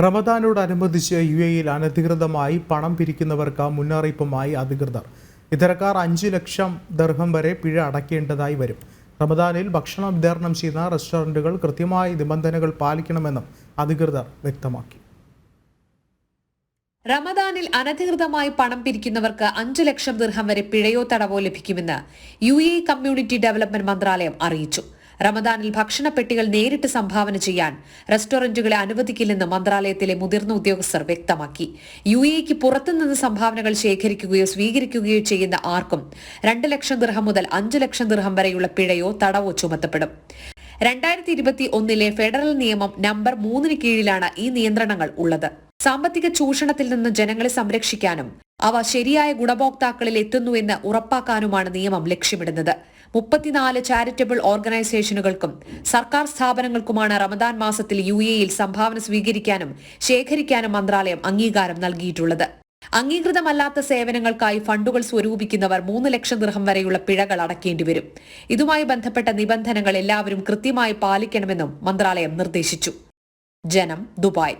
റമദാനോടനുബന്ധിച്ച് UAEയിൽ അനധികൃതമായി പണം പിരിക്കുന്നവർക്ക് മുന്നറിയിപ്പുമായി അധികൃതർ. ഇത്തരക്കാർ 5 ലക്ഷം ദിർഹം വരെ പിഴ അടയ്ക്കേണ്ടതായി വരും. റമദാനിൽ ഭക്ഷണം വിതരണം ചെയ്യുന്ന റെസ്റ്റോറന്റുകൾ കൃത്യമായ നിബന്ധനകൾ പാലിക്കണമെന്നും അധികൃതർ വ്യക്തമാക്കി. റമദാനിൽ അനധികൃതമായി പണം പിരിക്കുന്നവർക്ക് 5 ലക്ഷം ദിർഹം വരെ പിഴയോ തടവോ ലഭിക്കുമെന്ന് UAE കമ്മ്യൂണിറ്റി ഡെവലപ്മെന്റ് മന്ത്രാലയം അറിയിച്ചു. റമദാനിൽ ഭക്ഷണപ്പെട്ടികൾ നേരിട്ട് സംഭാവന ചെയ്യാൻ റെസ്റ്റോറന്റുകളെ അനുവദിക്കില്ലെന്ന് മന്ത്രാലയത്തിലെ മുതിർന്ന ഉദ്യോഗസ്ഥർ വ്യക്തമാക്കി. UAEക്ക് പുറത്തുനിന്ന് സംഭാവനകൾ ശേഖരിക്കുകയോ സ്വീകരിക്കുകയോ ചെയ്യുന്ന ആർക്കും 2 ലക്ഷം ദിർഹം മുതൽ 5 ലക്ഷം ദിർഹം വരെയുള്ള പിഴയോ തടവോ ചുമത്തപ്പെടും. 2021 ഫെഡറൽ നിയമം നമ്പർ 3 കീഴിലാണ് ഈ നിയന്ത്രണങ്ങൾ ഉള്ളത്. സാമ്പത്തിക ചൂഷണത്തിൽ നിന്ന് ജനങ്ങളെ സംരക്ഷിക്കാനും അവ ശരിയായ ഗുണഭോക്താക്കളിൽ എത്തുന്നുവെന്ന് ഉറപ്പാക്കാനുമാണ് നിയമം ലക്ഷ്യമിടുന്നത്. 34 ചാരിറ്റബിൾ ഓർഗനൈസേഷനുകൾക്കും സർക്കാർ സ്ഥാപനങ്ങൾക്കുമാണ് റമദാൻ മാസത്തിൽ UAEയിൽ സംഭാവന സ്വീകരിക്കാനും ശേഖരിക്കാനും മന്ത്രാലയം അംഗീകാരം നൽകിയിട്ടുള്ളത്. അംഗീകൃതമല്ലാത്ത സേവനങ്ങൾക്കായി ഫണ്ടുകൾ സ്വരൂപിക്കുന്നവർ 3 ലക്ഷം ദിർഹം വരെയുള്ള പിഴകൾ അടയ്ക്കേണ്ടി വരും. ഇതുമായി ബന്ധപ്പെട്ട നിബന്ധനകൾ എല്ലാവരും കൃത്യമായി പാലിക്കണമെന്നും മന്ത്രാലയം നിർദ്ദേശിച്ചു. ജനം, ദുബായ്.